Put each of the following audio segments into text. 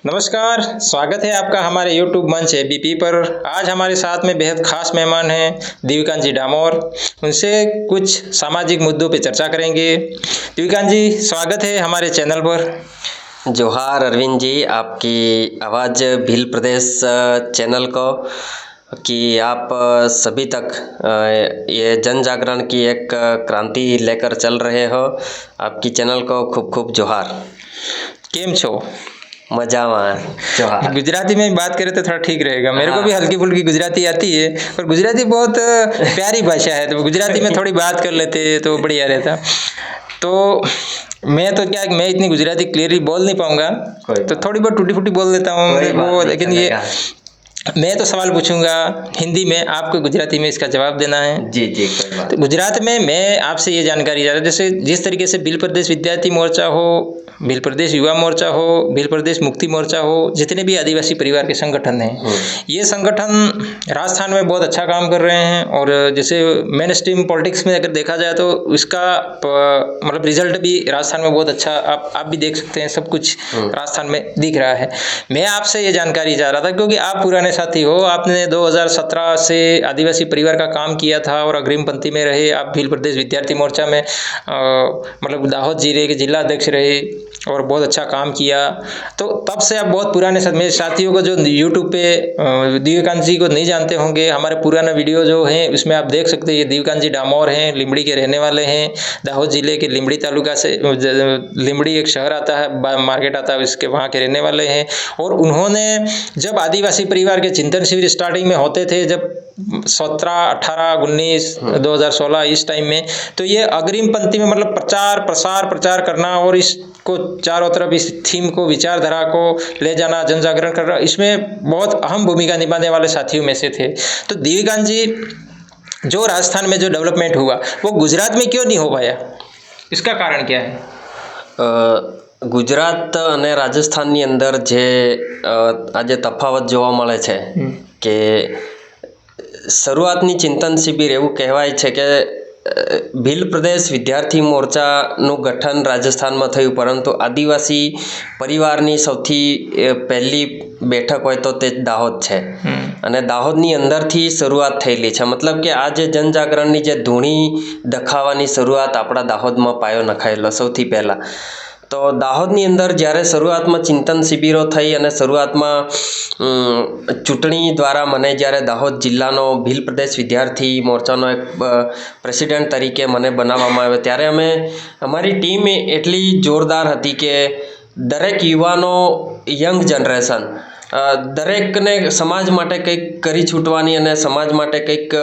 नमस्कार, स्वागत है आपका हमारे YouTube मंच एबीपी पर। आज हमारे साथ में बेहद खास मेहमान हैं दिव्यकांत जी डामोर। उनसे कुछ सामाजिक मुद्दों पे चर्चा करेंगे। दिव्यकांत जी, स्वागत है हमारे चैनल पर। जोहार अरविंद जी, आपकी आवाज़ भील प्रदेश चैनल को कि आप सभी तक ये जन जागरण की एक क्रांति लेकर चल रहे हो। आपकी चैनल को खूब खूब जोहार। केम छो? मजाમાં जोहार। गुजराती में बात करें तो थोड़ा ठीक रहेगा। मेरे को भी हल्की फुल्की गुजराती आती है, पर गुजराती बहुत प्यारी भाषा है, तो गुजराती में थोड़ी बात कर लेते तो बढ़िया रहता। तो मैं तो क्या, मैं इतनी गुजराती क्लियरली बोल नहीं पाऊंगा, तो थोड़ी बहुत टूटी फूटी बोल लेता हूँ वो, लेकिन ये मैं तो सवाल पूछूंगा हिंदी में, आपको गुजराती में इसका जवाब देना है। जी जी, कोई बात। तो गुजरात में मैं आपसे ये जानकारी चाह रहा हूँ, जैसे जिस तरीके से भील प्रदेश विद्यार्थी मोर्चा हो, भील प्रदेश युवा मोर्चा हो, भील प्रदेश मुक्ति मोर्चा हो, जितने भी आदिवासी परिवार के संगठन हैं, ये संगठन राजस्थान में बहुत अच्छा काम कर रहे हैं। और जैसे मेन स्ट्रीम पॉलिटिक्स में अगर देखा जाए तो इसका मतलब रिजल्ट भी राजस्थान में बहुत अच्छा आप भी देख सकते हैं, सब कुछ राजस्थान में दिख रहा है। मैं आपसे ये जानकारी चाह रहा था, क्योंकि आप पुराने साथी हो, आपने 2017 से आदिवासी परिवार का काम किया था और अग्रिम पंक्ति में रहे। आप भील प्रदेश विद्यार्थी मोर्चा में मतलब दाहोद जिले के जिला अध्यक्ष रहे और बहुत अच्छा काम किया। तो तब से आप बहुत पुराने मेरे साथियों को जो यूट्यूब पे दिव्यकांत जी को नहीं जानते होंगे, हमारे पुराना वीडियो जो हैं उसमें आप देख सकते हैं। ये दिव्यकांत जी डामोर हैं, लिमड़ी के रहने वाले हैं, दाहोद जिले के लिमड़ी तालुका से, लिमड़ी एक शहर आता है, मार्केट आता है, इसके वहाँ के रहने वाले हैं। और उन्होंने जब आदिवासी परिवार के चिंतन शिविर स्टार्टिंग में होते थे, जब 17, 18, 19, 2016 इस टाइम में, तो ये अग्रिम पंक्ति में मतलब प्रचार करना और इसको चारों तरफ इस थीम को, विचारधारा को ले जाना, जन जागरण करना, इसमें बहुत अहम भूमिका निभाने वाले साथियों में से थे। तो दिव्यकांत जी, जो राजस्थान में जो डेवलपमेंट हुआ वो गुजरात में क्यों नहीं हो पाया, इसका कारण क्या है? ગુજરાત અને રાજસ્થાનની અંદર જે આજે તફાવત જોવા મળે છે કે શરૂઆતની ચિંતન શિબિર એવું કહેવાય છે કે ભીલ પ્રદેશ વિદ્યાર્થી મોરચાનું ગઠન રાજસ્થાનમાં થયું, પરંતુ આદિવાસી પરિવારની સૌથી પહેલી બેઠક હોય તો તે દાહોદ છે અને દાહોદની અંદરથી શરૂઆત થયેલી છે। મતલબ કે આ જે જનજાગરણની જે ધૂણી દખાવાની શરૂઆત આપણા દાહોદમાં પાયો નખાયેલો સૌથી પહેલાં। તો દાહોદની અંદર જ્યારે શરૂઆતમાં ચિંતન શિબિરો થઈ અને શરૂઆતમાં ચૂંટણી દ્વારા મને જ્યારે દાહોદ જિલ્લાનો ભીલ પ્રદેશ વિદ્યાર્થી મોરચાનો એક પ્રેસિડેન્ટ તરીકે મને બનાવવામાં આવ્યો, ત્યારે અમારી ટીમ એટલી જોરદાર હતી કે દરેક યુવાનો, યંગ જનરેશન, દરેકને સમાજ માટે કંઈક કરી છૂટવાની અને સમાજ માટે કંઈક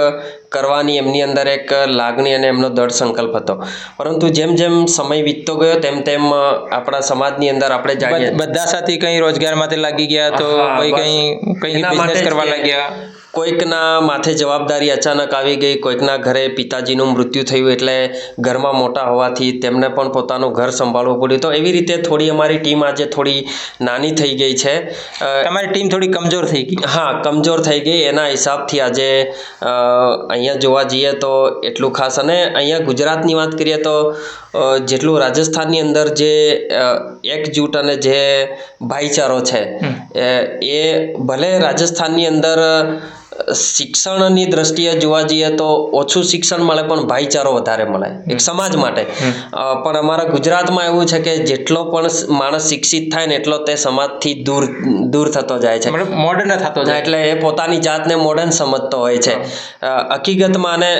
કરવાની એમની અંદર એક લાગણી અને એમનો દૃઢ સંકલ્પ હતો। પરંતુ જેમ જેમ સમય વીતતો ગયો તેમ તેમ આપણા સમાજની અંદર આપણે જાણીએ બધા સાથી કંઈ રોજગાર માટે લાગી ગયા, તો કોઈ કંઈ બિઝનેસ કરવા લાગ્યા, કોઈકના માથે જવાબદારી અચાનક આવી ગઈ, કોઈકના ઘરે પિતાજીનું મૃત્યુ થયું એટલે ઘરમાં મોટા હોવાથી તેમને પણ પોતાનું ઘર સંભાળવું પડ્યું। તો એવી રીતે થોડી અમારી ટીમ આજે થોડી નાની થઈ ગઈ છે। તમારી ટીમ થોડી કમજોર થઈ ગઈ? હા, કમજોર થઈ ગઈ। એના હિસાબથી આજે અહીંયા જોવા જઈએ તો એટલું ખાસ, અને અહીંયા ગુજરાતની વાત કરીએ તો જેટલું રાજસ્થાનની અંદર જે એકજૂટ અને જે ભાઈચારો છે એ ભલે રાજસ્થાનની અંદર શિક્ષણની દ્રષ્ટિએ જોવા જઈએ તો ઓછું શિક્ષણ મળે પણ ભાઈચારો વધારે મળે એક સમાજ માટે। પણ અમારા ગુજરાતમાં એવું છે કે જેટલો પણ માણસ શિક્ષિત થાય ને એટલો તે સમાજથી દૂર થતો જાય છે, મોડર્ન થતો જાય, એટલે એ પોતાની જાતને મોડર્ન સમજતો હોય છે હકીકતમાં। અને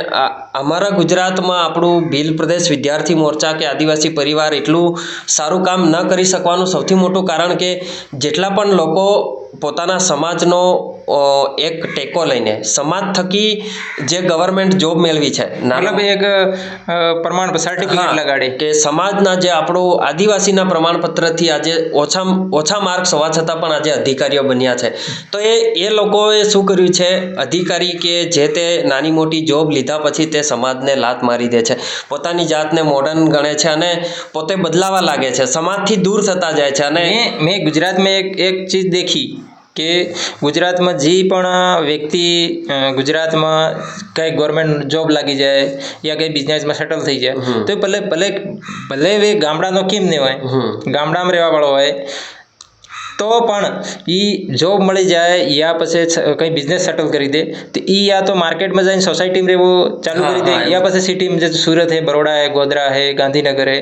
અમારા ગુજરાતમાં આપણું ભીલ પ્રદેશ વિદ્યાર્થી મોરચા કે આદિવાસી પરિવાર એટલું સારું કામ ન કરી શકવાનું સૌથી મોટું કારણ કે જેટલા પણ લોકો પોતાના સમાજનો એક ટેકો લઈને સમાજ થકી જે ગવર્મેન્ટ જોબ મેળવી છે, મતલબ એક પ્રમાણપત્ર સર્ટિફિકેટ લગાડે કે સમાજના જે આપણું આદિવાસીના પ્રમાણપત્રથી આજે ઓછા માર્ક્સ હોવા છતાં પણ આજે અધિકારીઓ બન્યા છે। તો એ લોકોએ શું કર્યું છે, અધિકારી કે જે તે નાની મોટી જોબ લીધા પછી તે સમાજને લાત મારી દે છે, પોતાની જાતને મોડર્ન ગણે છે અને પોતે બદલાવા લાગે છે, સમાજથી દૂર થતા જાય છે। અને મેં ગુજરાતમાં એક ચીજ દેખી કે ગુજરાતમાં જે પણ વ્યક્તિ ગુજરાતમાં કંઈ ગવર્મેન્ટ જોબ લાગી જાય યા કંઈ બિઝનેસમાં સેટલ થઈ જાય તો ભલે એ ગામડાનો કેમ નહીં હોય, ગામડામાં રહેવાવાળો હોય, તો પણ એ જોબ મળી જાય યા પછી કંઈ બિઝનેસ સેટલ કરી દે તો એ યા તો માર્કેટમાં જઈને સોસાયટીમાં રહેવું ચાલુ કરી દે યા પછી સિટીમાં જે સુરત હે, બરોડા હે, ગોધરા હે, ગાંધીનગર હે,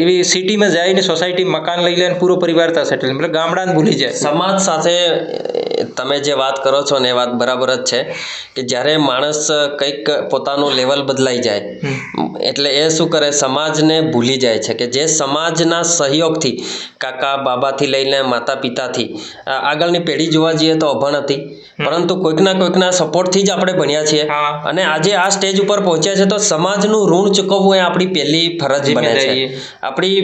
એવી સિટીમાં જઈને સોસાયટી મકાન લઈ લે અને પૂરો પરિવાર ત્યાં સેટલ, મતલબ ગામડાને ભૂલી જાય. સમાજ સાથે તમે જે વાત કરો છો ને એ વાત બરાબર જ છે કે જ્યારે માણસ કંઈક પોતાનું લેવલ બદલાઈ જાય એટલે એ શું કરે, સમાજને ભૂલી જાય છે કે જે સમાજના સહયોગથી કાકા બાબાથી લઈને માતા પિતાથી આગળની પેઢી જોવા જઈએ તો અભણ હતી, પરંતુ કોઈકના સપોર્ટથી જ આપણે ભણ્યા છીએ અને આજે આ સ્ટેજ ઉપર પહોંચ્યા છે. તો સમાજનું ઋણ ચૂકવવું એ આપણી પહેલી ફરજ બને છે. આપણી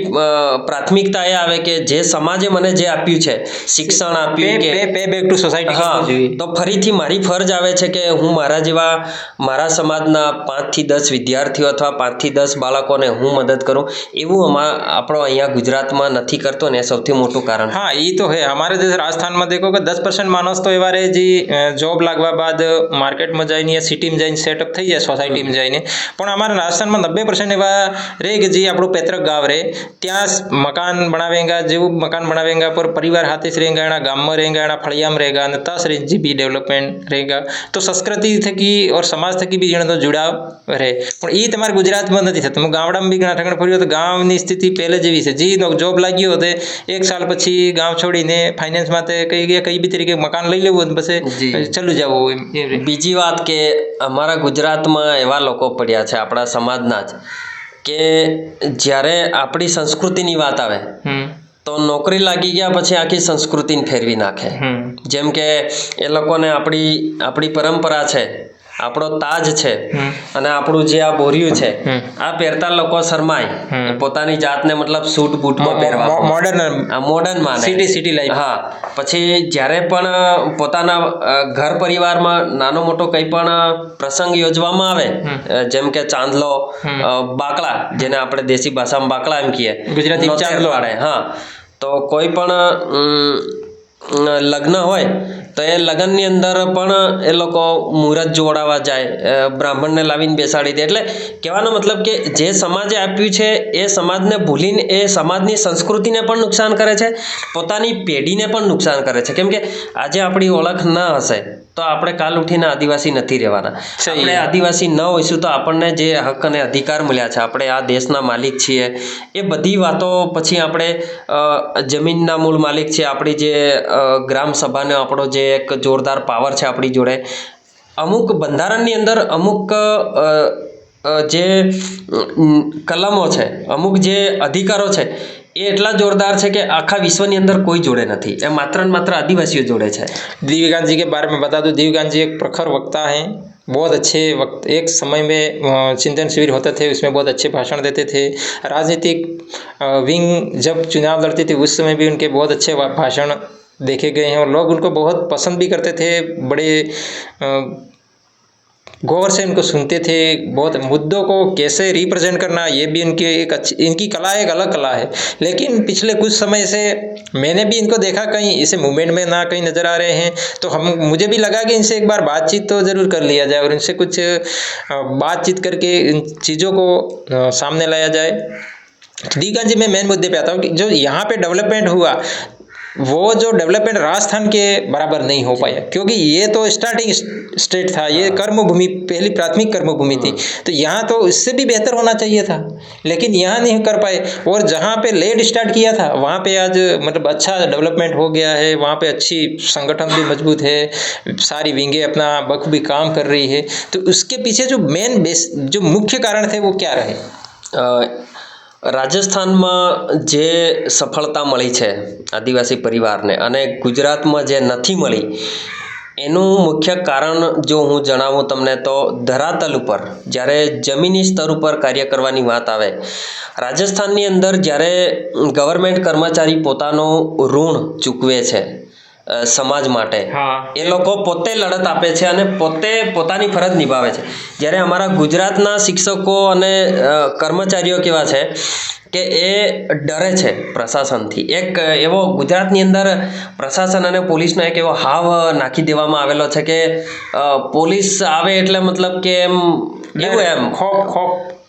પ્રાથમિકતા એ આવે કે જે સમાજે મને જે આપ્યું છે, શિક્ષણ આપ્યું કે પે બેક ટુ સોસાયટી, તો ફરીથી મારી ફરજ આવે છે કે હું મારા જેવા મારા સમાજના 5 થી 10 વિદ્યાર્થીઓ અથવા 5 થી 10 બાળકોને હું મદદ કરું. એવું આપણો અહીંયા ગુજરાતમાં નથી કરતો ને એ સૌથી મોટું કારણ. हाँ ये तो है. हमारे जैसे राजस्थान में देखो कि 10% मानस तो एवा रहे जी जॉब लागवा बाद मार्केटમાં જઈને યા સિટીમાં જઈને સેટઅપ થઈ જાય સોસાયટીમાં જઈને, પણ અમારા રાજસ્થાનમાં 90% એવા રહે કે જે આપણું પૈતૃક ગામ રહે ત્યાં મકાન બનાવેગા, જેવું મકાન બનાવેગા પર પરિવાર હાથે જ રહેગા, એના ગામમાં રહેગા, એના ફળિયામાં રહેગા અને તસ રેજી બી ડેવલપમેન્ટ રહેગા. તો સંસ્કૃતિ થકી ઓર સમાજ થકી બી જેનો जुड़ाव રહે. પણ એ તમારે ગુજરાતમાં નથી થતું. હું ગામડામાં બી ઘણા ઠેકાણે ફર્યો તો ગામની સ્થિતિ પહેલે જેવી છે. જે જોબ લાગ્યો હતો 1 સાલ પછી ગામ છોડીને ફાઇનાન્સ માટે કઈ બી તરીકે મકાન લઈ લેવું પછી ચાલુ જવું. બીજી વાત કે અમારા ગુજરાતમાં એવા લોકો પડ્યા છે આપણા સમાજના જ કે જ્યારે આપણી સંસ્કૃતિની વાત આવે તો નોકરી લાગી ગયા પછી આખી સંસ્કૃતિને ફેરવી નાખે. જેમ કે એ લોકોને આપણી પરંપરા છે, આપણો તાજ છે અને આપણું જે આ બોરિયું છે આ પહેરતા લોકો શરમાય, પોતાની જાતને મતલબ સૂટ બૂટમાં પહેરવા મોડર્ન માને, સિટી લાઈફ. હા, પછી જ્યારે પણ પોતાના ઘર પરિવારમાં નાનો મોટો કંઈ પણ પ્રસંગ યોજવામાં આવે, જેમ કે ચાંદલો, બાકડા, જેને આપણે દેશી ભાષામાં બાકડા એમ કહીએ, ગુજરાતી ચાંદલો પાડે. હા, તો કોઈ પણ લગ્ન હોય તો એ લગ્નની અંદર પણ એ લોકો મુહૂર્ત જોડાવા જાય, બ્રાહ્મણને લાવીને બેસાડી દે. એટલે કહેવાનો મતલબ કે જે સમાજે આપ્યું છે એ સમાજને ભૂલીને એ સમાજની સંસ્કૃતિને પણ નુકસાન કરે છે, પોતાની પેઢીને પણ નુકસાન કરે છે. કેમ કે આજે આપણી ઓળખ ન હશે તો આપણે કાલ ઉઠીને આદિવાસી નથી રહેવાના. આપણે આદિવાસી ન હોઈશું તો આપણને જે હક અને અધિકાર મળ્યા છે, આપણે આ દેશના માલિક છીએ, એ બધી વાતો પછી આપણે જમીનના મૂળ માલિક છે, આપણી જે ગ્રામ સભાનો આપણો જે એક જોરદાર પાવર છે આપણી જોડે, અમુક બંધારણની અંદર અમુક જે કલમો છે, અમુક જે અધિકારો છે એ એટલા જોરદાર છે કે આખા વિશ્વની અંદર કોઈ જોડે નથી, એ માત્ર ને માત્ર આदिवासियों जोड़े है. दिव्यकांत जी के बारे में बता दूं, दिव्यकांत जी एक प्रखर वक्ता हैं, बहुत अच्छे वक्त. एक समय में चिंतन शिविर होते थे, उसमें बहुत अच्छे भाषण देते थे. राजनीतिक विंग जब चुनाव लड़ते थे उस समय भी उनके बहुत अच्छे भाषण देखे गए हैं और लोग उनको बहुत पसंद भी करते थे. बड़े गौर से उनको सुनते थे. बहुत मुद्दों को कैसे रिप्रेजेंट करना ये भी इनकी कला एक अलग कला है. लेकिन पिछले कुछ समय से मैंने भी इनको देखा कहीं इसे मूवमेंट में ना कहीं नज़र आ रहे हैं, तो मुझे भी लगा कि इनसे एक बार बातचीत तो ज़रूर कर लिया जाए और इनसे कुछ बातचीत करके इन चीज़ों को सामने लाया जाए. दिव्यकांत जी, मैं मेन मुद्दे पे आता हूँ कि जो यहाँ पे डेवलपमेंट हुआ वो जो डेवलपमेंट राजस्थान के बराबर नहीं हो पाया, क्योंकि ये तो स्टार्टिंग स्टेट था, ये कर्मभूमि, पहली प्राथमिक कर्मभूमि थी, तो यहाँ तो इससे भी बेहतर होना चाहिए था, लेकिन यहाँ नहीं कर पाए. और जहाँ पे लेट स्टार्ट किया था वहाँ पे आज मतलब अच्छा डेवलपमेंट हो गया है, वहाँ पे अच्छी संगठन भी मजबूत है, सारी विंगें अपना बखूबी काम कर रही है. तो उसके पीछे जो मेन जो मुख्य कारण थे वो क्या रहे? રાજસ્થાનમાં જે સફળતા મળી છે આદિવાસી પરિવારને અને ગુજરાતમાં જે નથી મળી એનું મુખ્ય કારણ જો હું જણાવું તમને તો ધરાતલ ઉપર જ્યારે જમીની સ્તર ઉપર કાર્ય કરવાની વાત આવે, રાજસ્થાનની અંદર જ્યારે ગવર્મેન્ટ કર્મચારી પોતાનું ઋણ ચૂકવે છે સમાજ માટે, એ લોકો પોતે લડત આપે છે અને પોતે પોતાની ફરજ નિભાવે છે. જ્યારે અમારા ગુજરાતના શિક્ષકો અને કર્મચારીઓ કેવા છે કે એ ડરે છે પ્રશાસનથી. એક એવો ગુજરાતની અંદર પ્રશાસન અને પોલીસનો એક એવો હાવ નાખી દેવામાં આવેલો છે કે પોલીસ આવે એટલે મતલબ કે એમ એવું એમ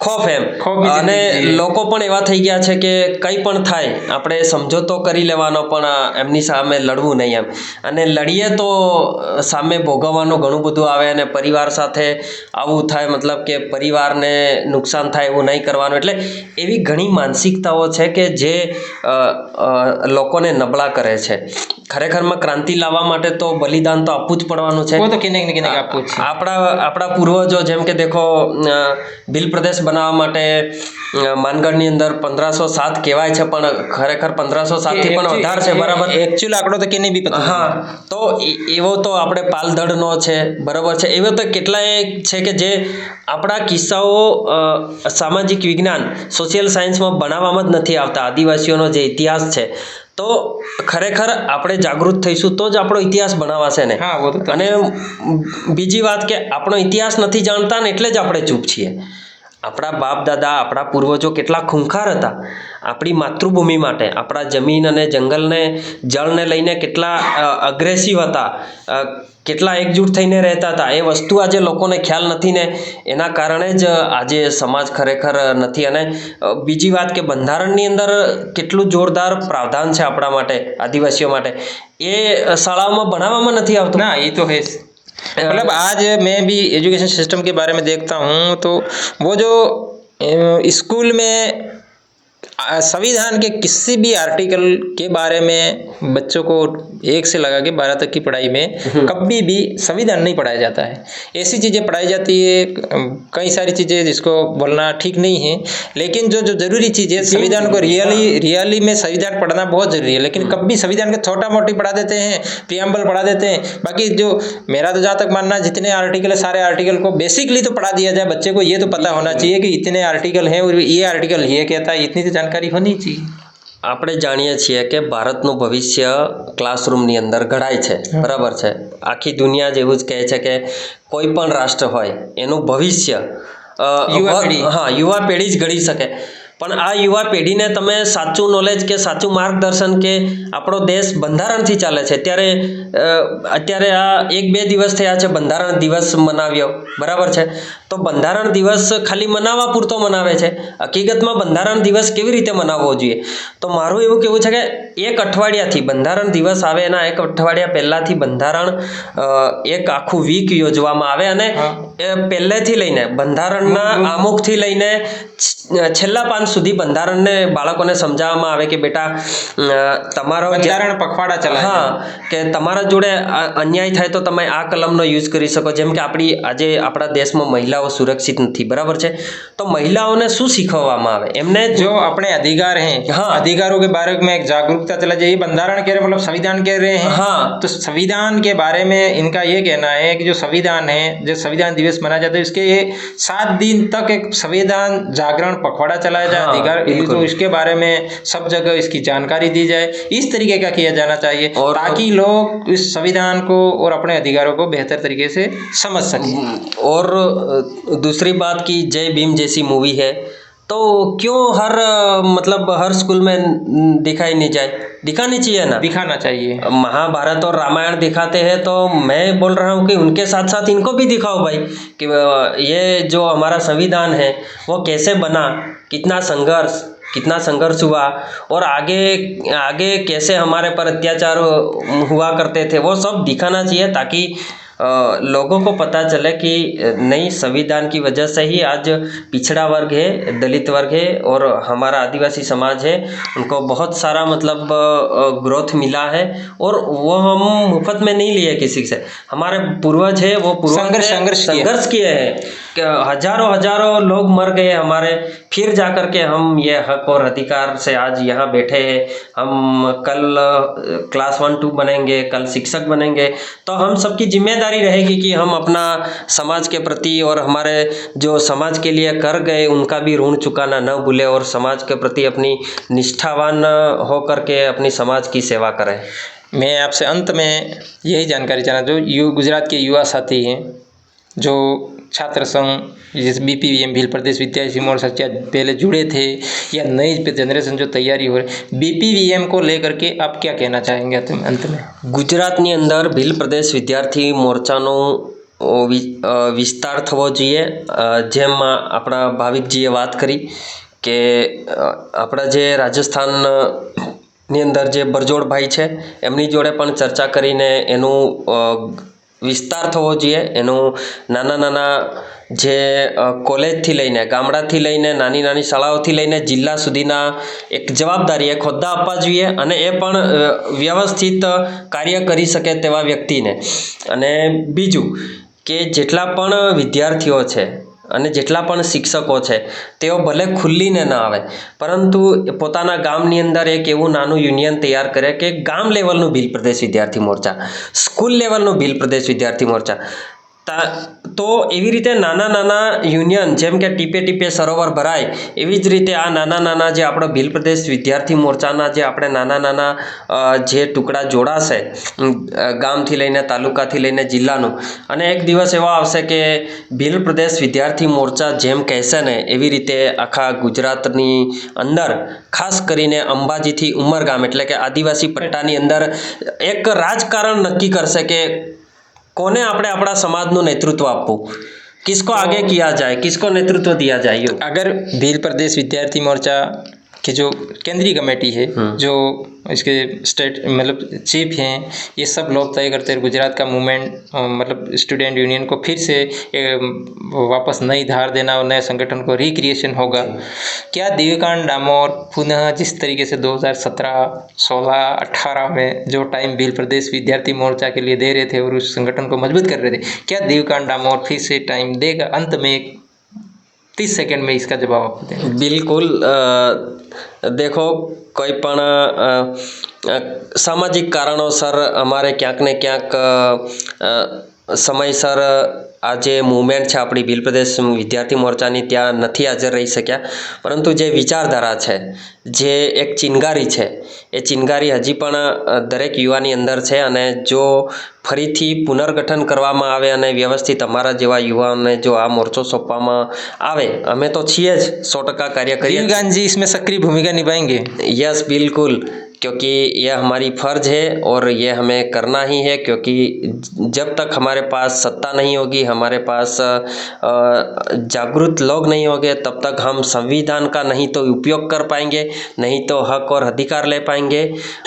ખોફ એમ ખોફની અને જિંદગી જીવે. લોકો પણ એવા થઈ ગયા છે કે કંઈ પણ થાય આપણે સમજોતો કરી લેવાનો, પણ એમની સામે લડવું નહીં એમ. અને લડીએ તો સામે ભોગવવાનું ઘણું બધું આવે, અને પરિવાર સાથે આવું થાય, મતલબ કે પરિવારને નુકસાન થાય એવું નહીં કરવાનું. એટલે એવી ઘણી માનસિકતાઓ છે કે જે લોકોને નબળા કરે છે. ખરેખરમાં ક્રાંતિ લાવવા માટે તો બલિદાન તો આપવું જ પડવાનું છે. वो तो किने न किने आपको છે. આપણા પૂર્વજો જેમ કે દેખો, ભીલ પ્રદેશ બનાવવા માટે માનગઢની અંદર 1507 કહેવાય છે, પણ ખરેખર 1507 થી પણ વધારે છે, બરાબર. एक्चुअल आंकड़ो तो किने भी पता હા, તો એવો તો આપણે પાલધડનો છે, બરાબર છે. એવો તો કેટલાય છે કે જે આપણા કિસ્સાઓ સામાજિક વિજ્ઞાન, સોશિયલ સાયન્સમાં ભણાવવામાં જ નથી આવતા. આદિવાસીઓનો જે ઇતિહાસ છે, તો ખરેખર આપણે જાગૃત થઈશું તો જ આપણો ઇતિહાસ ભણાવાશે ને. હા, वो तो અને બીજી વાત કે આપણો ઇતિહાસ નથી જાણતા ને એટલે જ આપણે ચૂપ છીએ. આપણા બાપ દાદા, આપણા પૂર્વજો કેટલા ખૂંખાર હતા આપણી માતૃભૂમિ માટે, આપણા જમીન અને જંગલને, જળને લઈને કેટલા અગ્રેસિવ હતા, કેટલા એકજૂટ થઈને રહેતા હતા. એ વસ્તુ આજે લોકોને ખ્યાલ નથી ને એના કારણે જ આજે સમાજ ખરેખર નથી. અને બીજી વાત કે બંધારણની અંદર કેટલું જોરદાર પ્રાવધાન છે આપણા માટે, આદિવાસીઓ માટે, એ શાળાઓમાં ભણાવવામાં નથી આવતું. ना, ये तो है. मतलब आज मैं भी एजुकेशन सिस्टम के बारे में देखता हूँ तो वो जो स्कूल में संविधान के किसी भी आर्टिकल के बारे में बच्चों को 1 से लगा के 12 तक की पढ़ाई में कभी भी संविधान नहीं पढ़ाया जाता है. ऐसी चीज़ें पढ़ाई जाती है, कई सारी चीज़ें जिसको बोलना ठीक नहीं है, लेकिन जो जो जरूरी चीज़ें संविधान को रियली में संविधान पढ़ना बहुत जरूरी है. लेकिन कभी संविधान का छोटा मोटी पढ़ा देते हैं, प्रियम्बल पढ़ा देते हैं. बाकी जो मेरा तो जहाँ तक मानना है, जितने आर्टिकल है सारे आर्टिकल को बेसिकली तो पढ़ा दिया जाए. बच्चे को ये तो पता होना चाहिए कि इतने आर्टिकल हैं और ये आर्टिकल ये कहता है, इतनी तो जानकारी होनी चाहिए. આપણે જાણીએ છીએ કે ભારતનું ભવિષ્ય ક્લાસરૂમની અંદર ઘડાય છે, બરાબર છે. આખી દુનિયા જેવું જ કહે છે કે કોઈ પણ રાષ્ટ્ર હોય એનું ભવિષ્ય યુવા પેઢી જ ઘડી શકે. પણ આ યુવા પેઢીને તમે સાચું નોલેજ કે સાચું માર્ગદર્શન, કે આપણો દેશ બંધારણથી ચાલે છે, અત્યારે આ 1-2 દિવસ થયા છે બંધારણ દિવસ મનાવ્યો, બરાબર છે. તો બંધારણ દિવસ ખાલી મનાવવા પૂરતો મનાવે છે. હકીકતમાં બંધારણ દિવસ કેવી રીતે મનાવવો જોઈએ? તો મારું એવું કહેવું છે કે 1 અઠવાડિયાથી બંધારણ દિવસ આવે એના 1 અઠવાડિયા પહેલાંથી બંધારણ એક આખું વીક યોજવામાં આવે, અને પહેલેથી લઈને બંધારણના આમુખથી લઈને છેલ્લા પાન સુધી બંધારણને બાળકોને સમજાવવામાં આવે કે બેટા તમારો બંધારણ પખવાડા ચલાવે. હા, કે તમારા જોડે અન્યાય થાય તો તમે આ કલમનો યુઝ કરી શકો. જેમ કે આજે આપણા દેશમાં મહિલાઓ સુરક્ષિત નથી, બરાબર છે. તો મહિલાઓને શું શીખવવામાં આવે? એમને जो अपने अधिकार हैं, हाँ, अधिकारों के बारे में एक जागरूकता चला जाए. ये बंधारण कह रहे मतलब संविधान कह रहे हैं. हाँ, तो संविधान के बारे में इनका ये कहना है कि जो संविधान है, जो संविधान दिवस मनाया जाता है, इसके ये 7 दिन तक एक संविधान जागरण पखवाड़ा चलाया जाए. अधिकार, तो इसके बारे में सब जगह इसकी जानकारी दी जाए. इस तरीके का किया जाना चाहिए, और ताकि लोग इस संविधान को और अपने अधिकारों को बेहतर तरीके से समझ सकें. और दूसरी बात की जय भीम जैसी मूवी है, तो क्यों हर स्कूल में दिखानी चाहिए ना? दिखाना चाहिए. महाभारत और रामायण दिखाते हैं, तो मैं बोल रहा हूँ कि उनके साथ साथ इनको भी दिखाओ भाई, कि ये जो हमारा संविधान है वो कैसे बना, कितना संघर्ष हुआ, और आगे कैसे हमारे पर अत्याचार हुआ करते थे, वो सब दिखाना चाहिए, ताकि लोगों को पता चले कि नहीं, संविधान की वजह से ही आज पिछड़ा वर्ग है, दलित वर्ग है, और हमारा आदिवासी समाज है, उनको बहुत सारा मतलब ग्रोथ मिला है, और वो हम मुफ्त में नहीं लिए किसी से. हमारे पूर्वज है, वो संघर्ष किए हैं, हजारों लोग मर गए हमारे, फिर जाकर के हम ये हक और अधिकार से आज यहाँ बैठे हैं. हम कल क्लास 1-2 बनेंगे, कल शिक्षक बनेंगे, तो हम सबकी जिम्मेदारी रहेगी कि हम अपना समाज के प्रति और हमारे जो समाज के लिए कर गए उनका भी ऋण चुकाना न भूले, और समाज के प्रति अपनी निष्ठावान होकर के अपनी समाज की सेवा करें. मैं आपसे अंत में यही जानकारी चाहना, जो गुजरात के युवा साथी हैं, जो छात्र संघ जैसे BPVM भील प्रदेश विद्यार्थी मोर्चा पहले जुड़े थे, या नई जनरेशन जो तैयारी हो रही, BPVM को लेकर के आप क्या कहना चाहेंगे अंत में? ગુજરાતની અંદર ભીલ પ્રદેશ વિદ્યાર્થી મોરચાનું વિસ્તાર થવો જોઈએ. જેમ આપણા ભાવિકજીએ વાત કરી કે આપણા જે રાજસ્થાનની અંદર જે બરજોડભાઈ છે એમની જોડે પણ ચર્ચા કરીને એનું વિસ્તાર થવો જોઈએ. એનું નાના નાના જે કોલેજથી લઈને, ગામડાથી લઈને, નાની નાની શાળાઓથી લઈને જિલ્લા સુધીના એક જવાબદારી, એક હોદ્દા આપવા જોઈએ અને એ પણ વ્યવસ્થિત કાર્ય કરી શકે તેવા વ્યક્તિને. અને બીજું કે જેટલા પણ વિદ્યાર્થીઓ છે અને જેટલા પણ શિક્ષકો છે તેઓ ભલે ખુલ્લીને ન આવે, પરંતુ પોતાના ગામની અંદર એક એવું નાનું યુનિયન તૈયાર કરે કે ગામ લેવલનું ભીલ પ્રદેશ વિદ્યાર્થી મોરચા, સ્કૂલ લેવલનું ભીલ પ્રદેશ વિદ્યાર્થી મોરચા. તો એવી રીતે નાના નાના યુનિયન, જેમ કે ટીપે ટીપે સરોવર ભરાય, એવી જ રીતે આ નાના નાના જે આપણા ભીલ પ્રદેશ વિદ્યાર્થી મોરચાના જે આપણે નાના નાના જે ટુકડા જોડાશે, ગામથી લઈને તાલુકાથી લઈને જિલ્લાનું, અને એક દિવસ એવો આવશે કે ભીલ પ્રદેશ વિદ્યાર્થી મોરચા જેમ કહેશે ને એવી રીતે આખા ગુજરાતની અંદર, ખાસ કરીને અંબાજીથી ઉમરગામ એટલે કે આદિવાસી પટ્ટાની અંદર એક રાજકારણ નક્કી કરશે કે કોને આપણે આપણા સમાजનું नेतृत्व આપવું, किसको आगे किया जाए, किसको नेतृत्व दिया जाए. अगर भील प्रदेश विद्यार्थी मोर्चा की जो केंद्रीय कमेटी है, जो इसके स्टेट मतलब चीफ हैं, ये सब लोग तय करते हैं. गुजरात का मूवमेंट मतलब स्टूडेंट यूनियन को फिर से वापस नई धार देना और नए संगठन को रिक्रिएशन होगा. क्या दिव्यकांत डामोर पुनः जिस तरीके से 2017, 16, 18 में जो टाइम भील प्रदेश विद्यार्थी मोर्चा के लिए दे रहे थे और उस संगठन को मजबूत कर रहे थे, क्या दिव्यकांत डामोर फिर से टाइम देगा? अंत में 30 सेकंड में इसका जवाब आपको देना. બિલકુલ. દેખો, કોઈ પણ સામાજિક કારણોસર અમારે ક્યાંક ને ક્યાંક સમયસર આ જે મૂવમેન્ટ છે આપણી ભીલ પ્રદેશ વિદ્યાર્થી મોરચાની ત્યાં નથી હાજર રહી શક્યા, પરંતુ જે વિચારધારા છે, જે એક ચિનગારી છે, એ ચિનગારી હજી પણ દરેક યુવાની અંદર છે. અને જો ફરીથી પુનર્ગઠન કરવામાં આવે અને વ્યવસ્થિત અમારા જેવા યુવાઓને જો આ મોરચો સોંપવામાં આવે, અમે તો છીએ જ 100% કાર્ય કરીએ. दिव्यकांत जी इसमें सक्रिय भूमिका निभाएंगे? यस, बिल्कुल, क्योंकि यह हमारी फ़र्ज है और ये हमें करना ही है. क्योंकि जब तक हमारे पास सत्ता नहीं होगी, हमारे पास जागरूक लोग नहीं होंगे, तब तक हम संविधान का नहीं तो उपयोग कर पाएंगे, नहीं तो हक और अधिकार ले पाएंगे,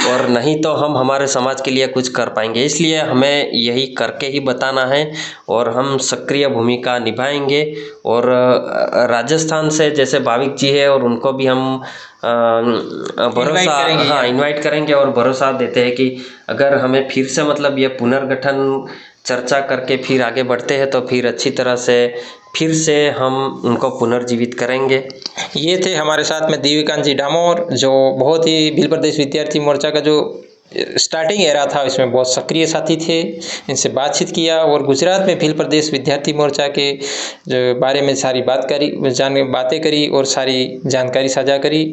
और नहीं तो हम हमारे समाज के लिए कुछ कर पाएंगे. इसलिए हमें यही करके ही बताना है और हम सक्रिय भूमिका निभाएंगे. और राजस्थान से जैसे भाविक जी है, और उनको भी हम भरोसा इनवाइट करेंगे और भरोसा देते हैं कि अगर हमें फिर से मतलब ये पुनर्गठन चर्चा करके फिर आगे बढ़ते हैं तो फिर अच्छी तरह से फिर से हम उनको पुनर्जीवित करेंगे. ये थे हमारे साथ में दिव्यकांत जी डामोर, जो बहुत ही भील प्रदेश विद्यार्थी मोर्चा का जो स्टार्टिंग एरा था इसमें बहुत सक्रिय साथी थे. इनसे बातचीत किया और गुजरात में भील प्रदेश विद्यार्थी मोर्चा के जो बारे में सारी बातें करी और सारी जानकारी साझा करी.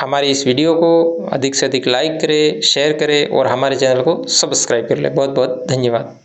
हमारी इस वीडियो को अधिक से अधिक लाइक करें, शेयर करें और हमारे चैनल को सब्सक्राइब कर लें. बहुत बहुत धन्यवाद.